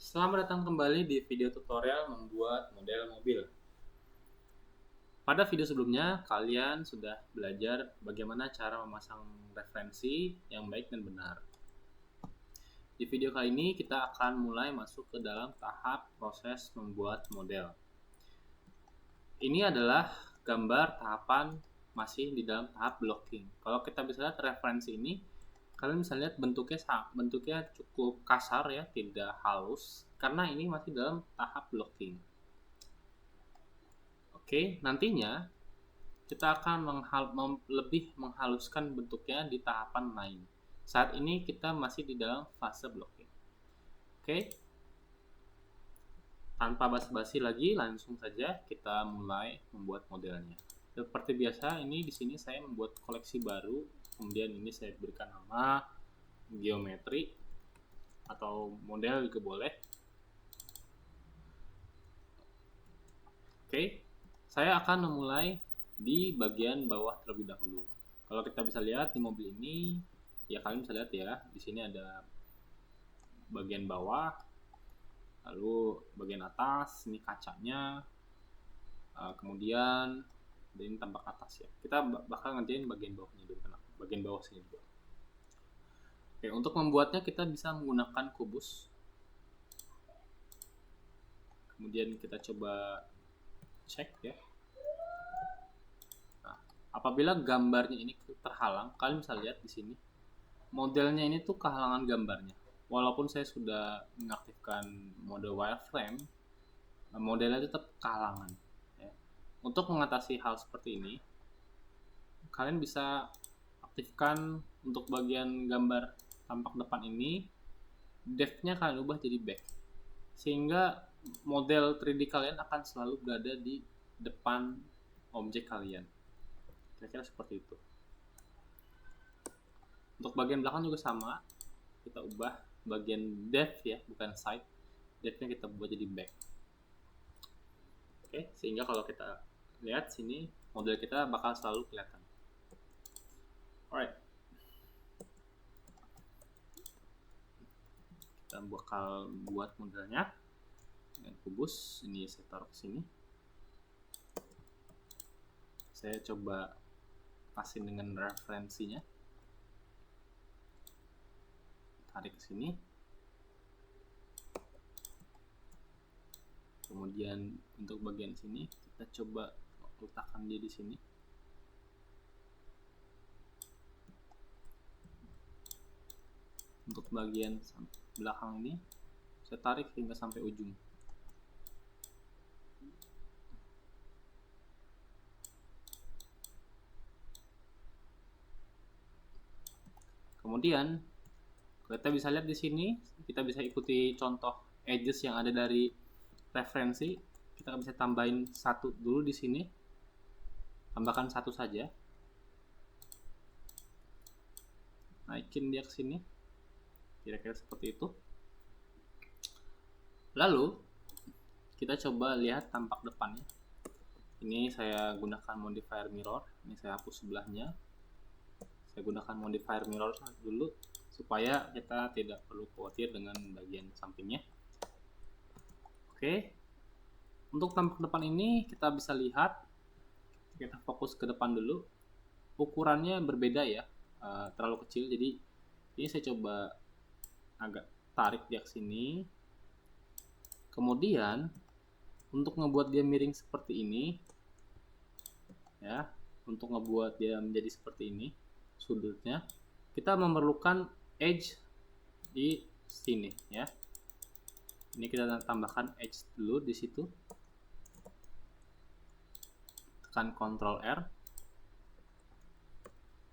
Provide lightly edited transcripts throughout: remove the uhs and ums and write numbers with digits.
Selamat datang kembali di video tutorial membuat model mobil. Pada video sebelumnya, kalian sudah belajar bagaimana cara memasang referensi yang baik dan benar. Di video kali ini, kita akan mulai masuk ke dalam tahap proses membuat model. Ini adalah gambar tahapan masih di dalam tahap blocking. Kalau kita bisa lihat referensi ini, kalian bisa lihat bentuknya cukup kasar ya, tidak halus, karena ini masih dalam tahap blocking. Oke, nantinya kita akan lebih menghaluskan bentuknya di tahapan lain. Saat ini kita masih di dalam fase blocking. Oke, tanpa basa-basi lagi, langsung saja kita mulai membuat modelnya. Seperti biasa, ini di sini saya membuat koleksi baru. Kemudian ini saya berikan nama geometri atau model juga boleh. Oke, saya akan memulai di bagian bawah terlebih dahulu. Kalau kita bisa lihat di mobil ini, ya kalian bisa lihat ya, di sini ada bagian bawah, lalu bagian atas, ini kacanya, kemudian ini tampak atas ya. Kita bakal ngerjain bagian bawahnya dulu, bagian bawah sini dulu. Oke, untuk membuatnya kita bisa menggunakan kubus. Kemudian kita coba cek ya. Nah, apabila gambarnya ini terhalang, kalian bisa lihat di sini modelnya ini tuh kehalangan gambarnya. Walaupun saya sudah mengaktifkan mode wireframe, modelnya tetap kehalangan ya. Untuk mengatasi hal seperti ini, kalian bisa aktifkan untuk bagian gambar tampak depan ini, depth-nya kalian ubah jadi back, sehingga model 3D kalian akan selalu berada di depan objek kalian. Kira-kira seperti itu. Untuk bagian belakang juga sama, kita ubah bagian depth ya, bukan side. Depth-nya kita buat jadi back. Oke, sehingga kalau kita lihat sini, model kita bakal selalu kelihatan. Alright. Kita bakal buat modelnya dengan kubus. Ini saya taruh ke sini. Saya coba pasin dengan referensinya. Tarik ke sini. Kemudian untuk bagian sini kita coba letakkan dia di sini. Untuk bagian belakang ini saya tarik hingga sampai ujung. Kemudian kita bisa lihat di sini, kita bisa ikuti contoh edges yang ada dari referensi. Kita bisa tambahin satu dulu di sini, tambahkan satu saja, naikin dia ke sini, kira-kira seperti itu. Lalu kita coba lihat tampak depannya. Ini saya gunakan modifier mirror, ini saya hapus sebelahnya. Saya gunakan modifier mirror dulu supaya kita tidak perlu khawatir dengan bagian sampingnya. Oke, untuk tampak depan ini kita bisa lihat, kita fokus ke depan dulu, ukurannya berbeda ya, terlalu kecil. Jadi ini saya coba agak tarik dia ke sini. Kemudian untuk ngebuat dia miring seperti ini ya, untuk ngebuat dia menjadi seperti ini sudutnya, kita memerlukan edge di sini ya. Ini kita tambahkan edge dulu di situ. Tekan Ctrl R.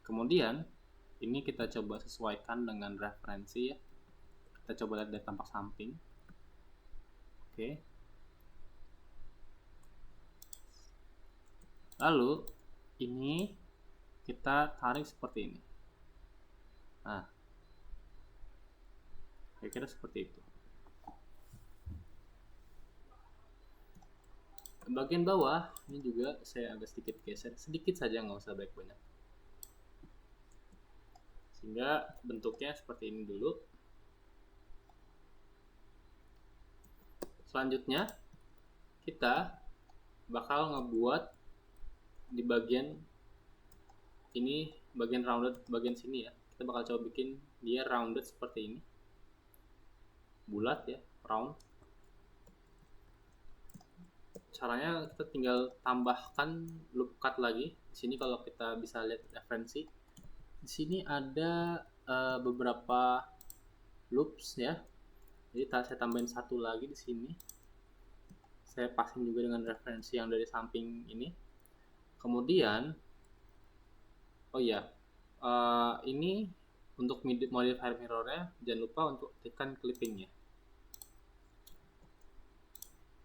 Kemudian ini kita coba sesuaikan dengan referensi ya. Kita coba lihat dari tampak samping. Oke. Lalu ini kita tarik seperti ini. Nah, kira-kira seperti itu. Bagian bawah ini juga saya agak sedikit geser, sedikit saja, nggak usah banyak-banyak, sehingga bentuknya seperti ini dulu. Selanjutnya kita bakal ngebuat di bagian ini, bagian rounded bagian sini ya. Kita bakal coba bikin dia rounded seperti ini, bulat ya, round. Caranya kita tinggal tambahkan loop cut lagi. Di sini kalau kita bisa lihat referensi, di sini ada beberapa loops ya. Jadi saya tambahin satu lagi di sini. Saya pasin juga dengan referensi yang dari samping ini. Kemudian, oh ya, ini untuk modifier mirrornya jangan lupa untuk tekan clippingnya.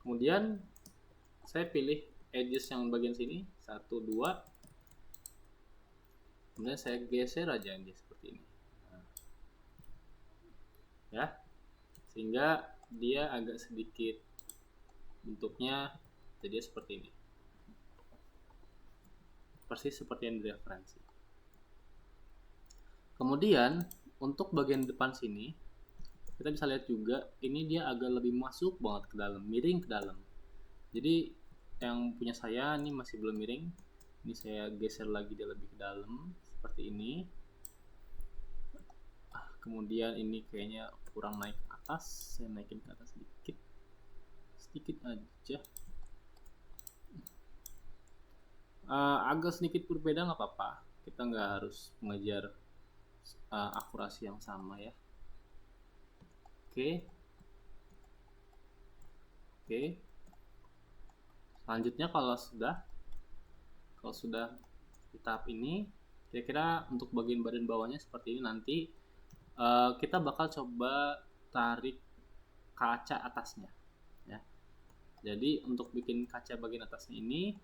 Kemudian saya pilih edges yang bagian sini 1, 2. Kemudian saya geser aja ini seperti ini. Ya, sehingga dia agak sedikit bentuknya jadi seperti ini, persis seperti yang di referensi. Kemudian untuk bagian depan sini kita bisa lihat juga ini dia agak lebih masuk banget ke dalam, miring ke dalam. Jadi yang punya saya ini masih belum miring, ini saya geser lagi dia lebih ke dalam seperti ini. Kemudian ini kayaknya kurang naik ke atas, saya naikin ke atas sedikit aja. Agak sedikit berbeda nggak apa-apa, kita nggak harus mengejar akurasi yang sama ya. Oke. Selanjutnya kalau sudah di tahap ini, kira-kira untuk bagian badan bawahnya seperti ini. Nanti kita bakal coba tarik kaca atasnya ya. Jadi untuk bikin kaca bagian atasnya ini,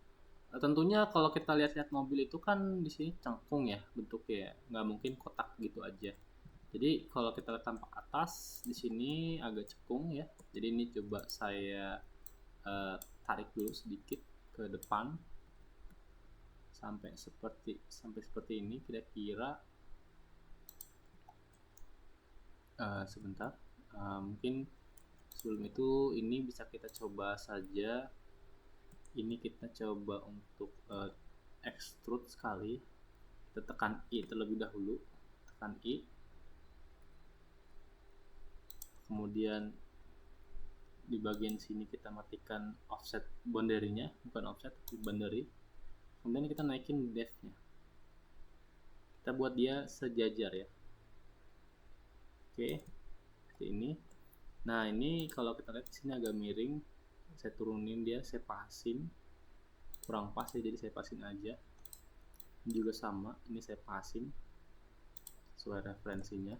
tentunya kalau kita lihat-lihat mobil itu kan di sini cengkung ya bentuknya, nggak mungkin kotak gitu aja. Jadi kalau kita lihat tampak atas di sini agak cekung ya. Jadi ini coba saya tarik dulu sedikit ke depan sampai seperti ini kira-kira. Sebentar, mungkin sebelum itu ini bisa kita coba saja. Ini kita coba untuk extrude sekali. Kita tekan I terlebih dahulu, tekan I. Kemudian di bagian sini kita matikan offset boundary-nya, bukan offset tapi boundary. Kemudian kita naikin depth-nya. Kita buat dia sejajar ya. Oke, seperti ini. Nah, ini kalau kita lihat di sini agak miring. Saya turunin dia, saya pasin. Kurang pas ya, jadi saya pasin aja. Ini juga sama, ini saya pasin sesuai referensinya.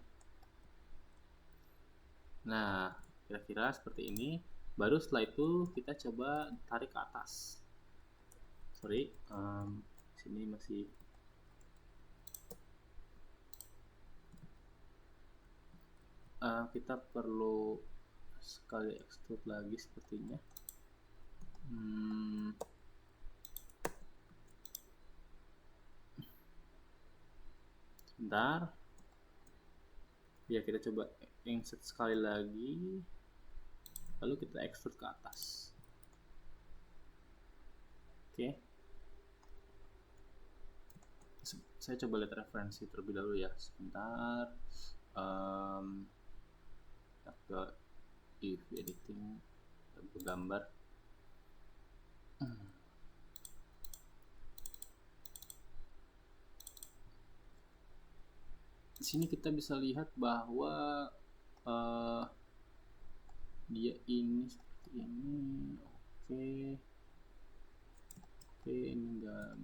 Nah, kira-kira seperti ini. Baru setelah itu kita coba tarik ke atas. Sorry, sini masih kita perlu sekali extrude lagi sepertinya. Sebentar ya, kita coba insert sekali lagi, lalu kita extrude ke atas. Oke. Saya coba lihat referensi terlebih dahulu ya, sebentar. Ke if editing, gambar. Di sini kita bisa lihat bahwa dia ini seperti ini. Oke, ini enggak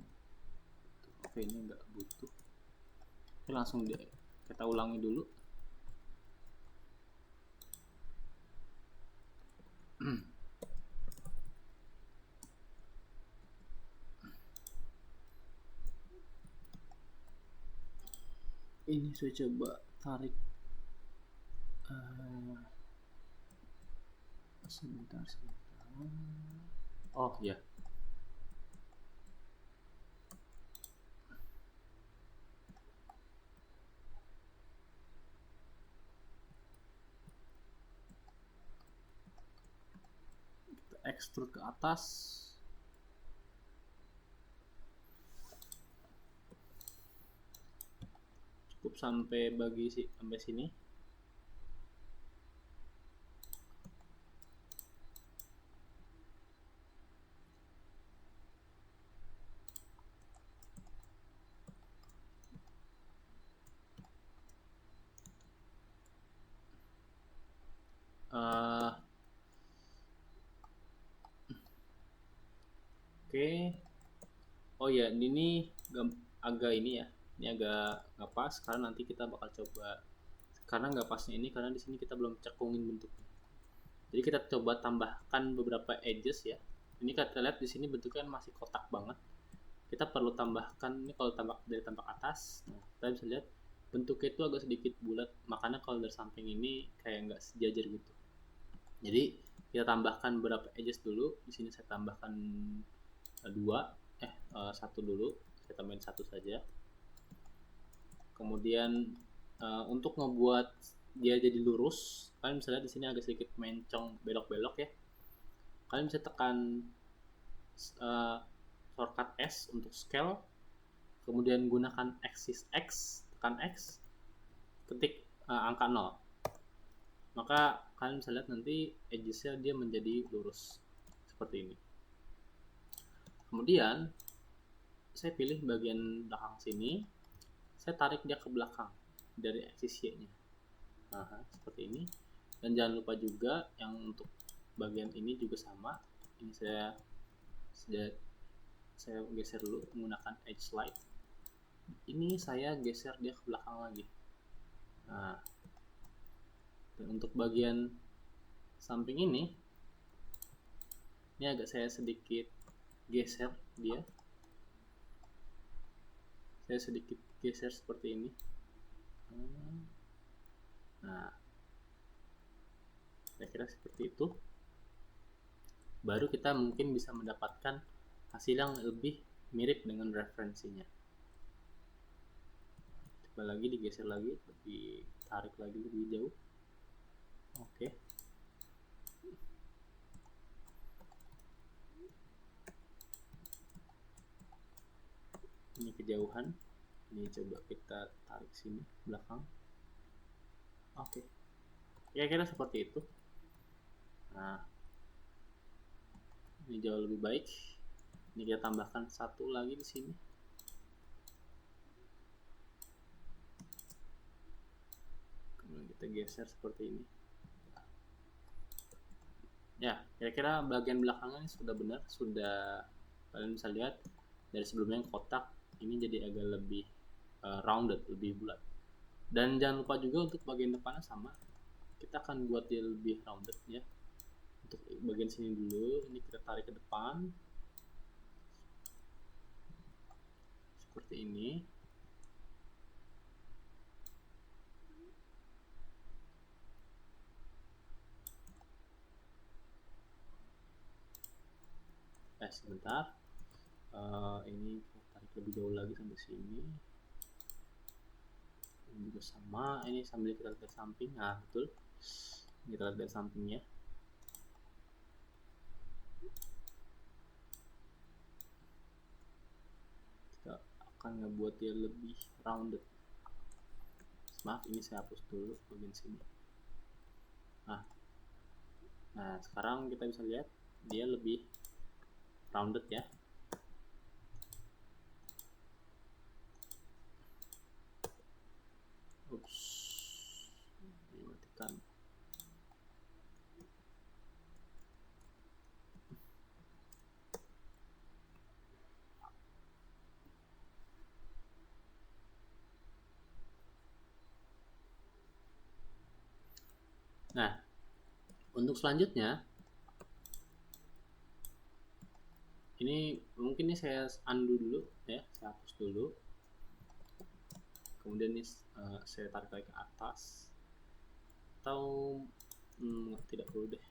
butuh. Ini enggak butuh. Oke, langsung kita ulangi dulu. Ini saya coba tarik sebentar. Oh ya, extrude ke atas. Cukup sampai sampai sini. Oke. Oh ya, ini agak ini ya. Ini agak nggak pas karena nanti kita bakal coba, karena nggak pasnya ini karena di sini kita belum cekungin bentuknya. Jadi kita coba tambahkan beberapa edges ya. Ini kita lihat di sini bentuknya masih kotak banget. Kita perlu tambahkan ini, kalau dari tampak atas, nah, kita bisa lihat bentuknya itu agak sedikit bulat. Makanya kalau dari samping ini kayak nggak sejajar gitu. Jadi kita tambahkan beberapa edges dulu. Di sini saya tambahkan satu dulu. Saya tambahin satu saja. Kemudian untuk ngebuat dia jadi lurus, kalian bisa lihat di sini agak sedikit mencong belok-belok ya. Kalian bisa tekan shortcut S untuk scale, kemudian gunakan axis X, tekan X, ketik angka 0. Maka kalian bisa lihat nanti edges-nya dia menjadi lurus seperti ini. Kemudian saya pilih bagian belakang sini, saya tarik dia ke belakang dari axis Y-nya. Nah, seperti ini. Dan jangan lupa juga yang untuk bagian ini juga sama. Ini saya geser dulu menggunakan edge slide. Ini saya geser dia ke belakang lagi. Nah, dan untuk bagian samping ini agak saya sedikit geser dia. Saya sedikit geser seperti ini. Nah, kira-kira seperti itu. Baru kita mungkin bisa mendapatkan hasil yang lebih mirip dengan referensinya. Coba lagi digeser lagi, ditarik lagi lebih jauh. Oke. Ini kejauhan. Ini coba kita tarik sini belakang. Oke. Kira-kira seperti itu. Nah, ini jauh lebih baik. Ini kita tambahkan satu lagi di sini. Kemudian kita geser seperti ini. Ya, kira-kira bagian belakangnya sudah benar. Sudah, kalian bisa lihat dari sebelumnya yang kotak, ini jadi agak lebih rounded, lebih bulat. Dan jangan lupa juga untuk bagian depannya sama. Kita akan buat dia lebih rounded ya. Untuk bagian sini dulu, ini kita tarik ke depan seperti ini. Sebentar, ini kita tarik lebih jauh lagi sampai sini. Ini juga sama, ini sambil kita lihat dari samping. Nah, betul, kita lihat dari sampingnya. Kita akan ngebuat dia lebih rounded. Maaf, ini saya hapus dulu bagian sini. Nah, sekarang kita bisa lihat dia lebih rounded ya. Dimatikan. Nah, untuk selanjutnya ini mungkin saya undo dulu ya, saya hapus dulu. Kemudian ini saya tarik lagi ke atas, atau tidak perlu deh.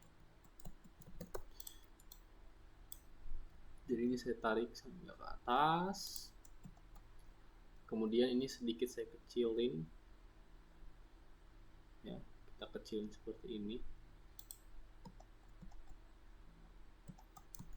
Jadi ini saya tarik sampai ke atas. Kemudian ini sedikit saya kecilin ya, kita kecilin seperti ini.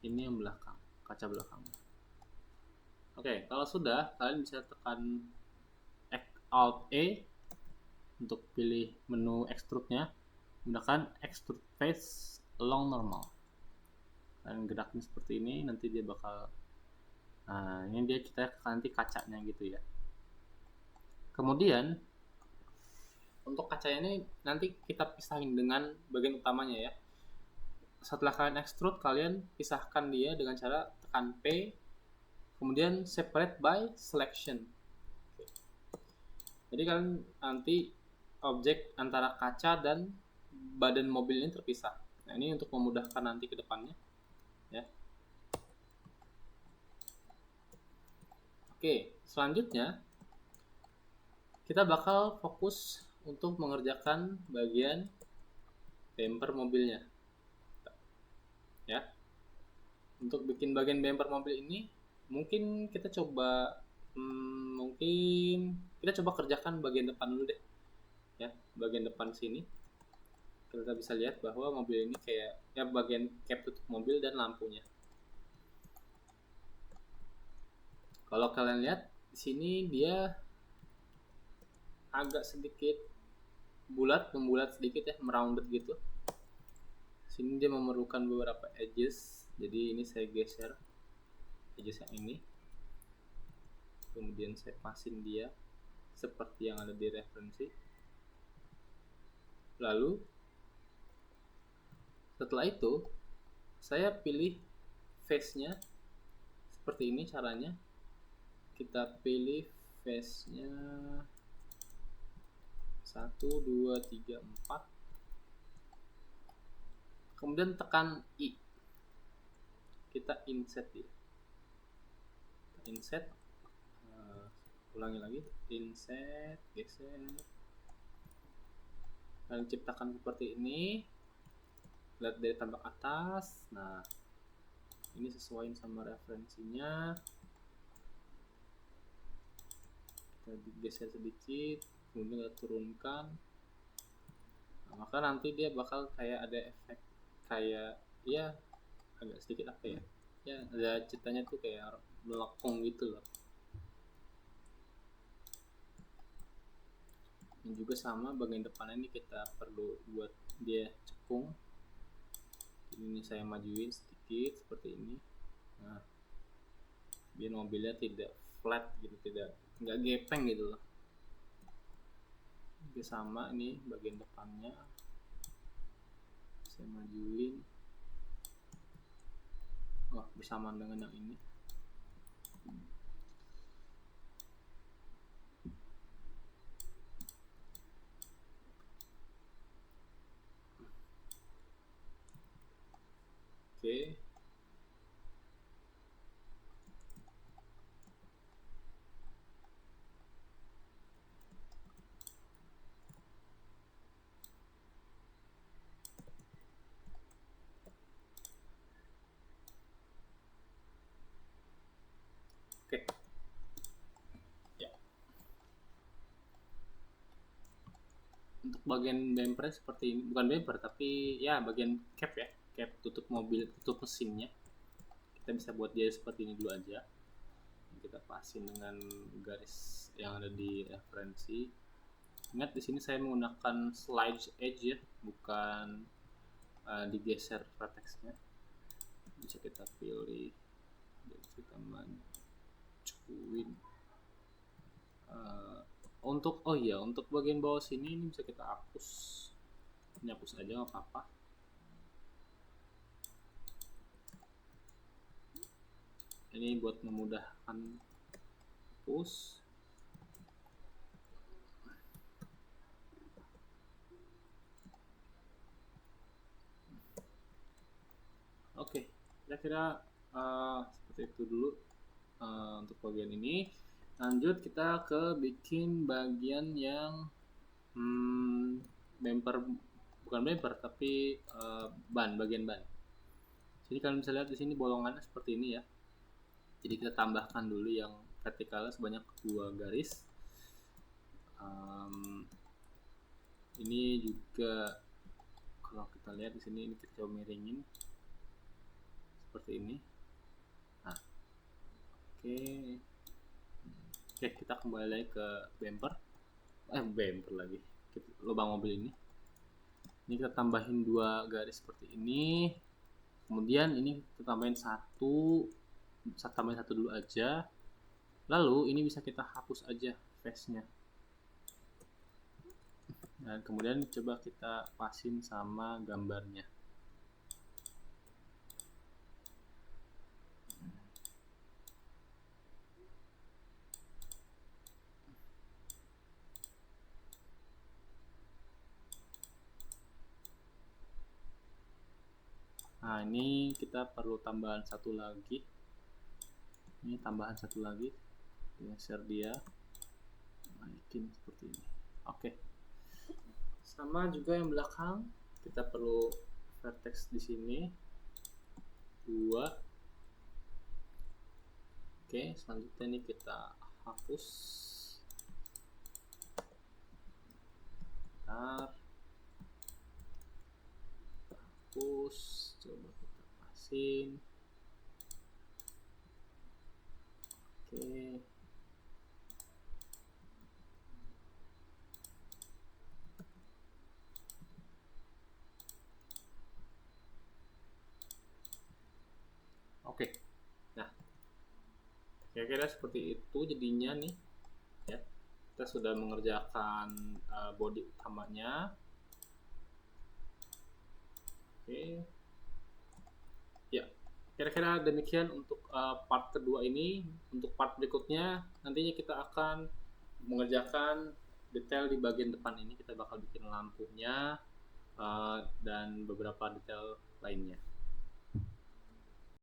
Ini yang belakang, kaca belakang. Oke, kalau sudah, kalian bisa tekan Alt E untuk pilih menu extrude-nya. Gunakan extrude face along normal. Dan gerakin seperti ini, nanti dia bakal, nah ini dia kita nanti kacanya gitu ya. Kemudian untuk kacanya ini nanti kita pisahin dengan bagian utamanya ya. Setelah kalian extrude, kalian pisahkan dia dengan cara tekan P, kemudian separate by selection. Jadi kalian nanti objek antara kaca dan badan mobil ini terpisah. Nah, ini untuk memudahkan nanti ke depannya ya. Oke, selanjutnya kita bakal fokus untuk mengerjakan bagian bumper mobilnya ya. Untuk bikin bagian bumper mobil ini mungkin kita coba kerjakan bagian depan dulu deh ya. Bagian depan sini kita bisa lihat bahwa mobil ini kayak ya bagian cap tutup mobil dan lampunya. Kalau kalian lihat di sini dia agak sedikit membulat sedikit ya, merounded gitu. Sini dia memerlukan beberapa edges, jadi ini saya geser edges yang ini, kemudian saya pasin dia seperti yang ada di referensi. Lalu setelah itu saya pilih face-nya seperti ini caranya. Kita pilih face-nya 1, 2, 3, 4, kemudian tekan I, kita inset dia. Inset, ulangi lagi, inset, geser, dan ciptakan seperti ini. Lihat dari tampak atas. Nah, ini sesuaiin sama referensinya. Kita geser sedikit, kemudian kita turunkan. Nah, maka nanti dia bakal kayak ada efek kayak ya agak sedikit apa ya, ya ada ceritanya tuh kayak melengkung gitu loh. Ini juga sama bagian depannya ini kita perlu buat dia cekung. Ini saya majuin sedikit seperti ini. Nah, biar mobilnya tidak flat gitu, nggak gepeng gitu loh. Juga sama ini bagian depannya saya majuin. Wah, bersamaan dengan yang ini. Oke. Oke. Ya. Untuk bagian bumper seperti ini, bukan bumper tapi ya bagian cap ya, cap tutup mobil, tutup mesinnya. Kita bisa buat dia seperti ini dulu aja. Kita pasin dengan garis yang ada di referensi. Ingat di sini saya menggunakan slide edge ya, bukan digeser vertexnya. Bisa kita pilih dan kita majuin. Untuk untuk bagian bawah sini ini bisa kita hapus. Ini hapus aja nggak apa-apa. Ini buat memudahkan hapus. Oke, kira-kira seperti itu dulu untuk bagian ini. Lanjut kita ke bikin bagian yang bumper, bukan bumper tapi bagian ban. Jadi kalian bisa lihat di sini bolongannya seperti ini ya. Jadi kita tambahkan dulu yang vertikalnya sebanyak 2 garis. Ini juga kalau kita lihat di sini ini kita coba miringin seperti ini. Nah, oke. Oke, kita kembali lagi ke bumper. Bumper lagi. Lubang mobil ini. Ini kita tambahin 2 garis seperti ini. Kemudian ini kita tambahin satu dulu aja. Lalu ini bisa kita hapus aja face-nya. Dan kemudian coba kita pasin sama gambarnya. Nah, ini kita perlu tambahan satu lagi. Ini tambahan satu lagi. Geser dia. Naikin seperti ini. Oke. Sama juga yang belakang, kita perlu vertex di sini. 2. Oke, selanjutnya ini kita hapus. Bentar. Hapus, coba kita pasin. Oke. Oke. Nah, kira-kira seperti itu jadinya nih. Ya. Kita sudah mengerjakan body utamanya. Oke. Ya, kira-kira demikian untuk part kedua ini. Untuk part berikutnya nantinya kita akan mengerjakan detail di bagian depan ini. Kita bakal bikin lampunya dan beberapa detail lainnya.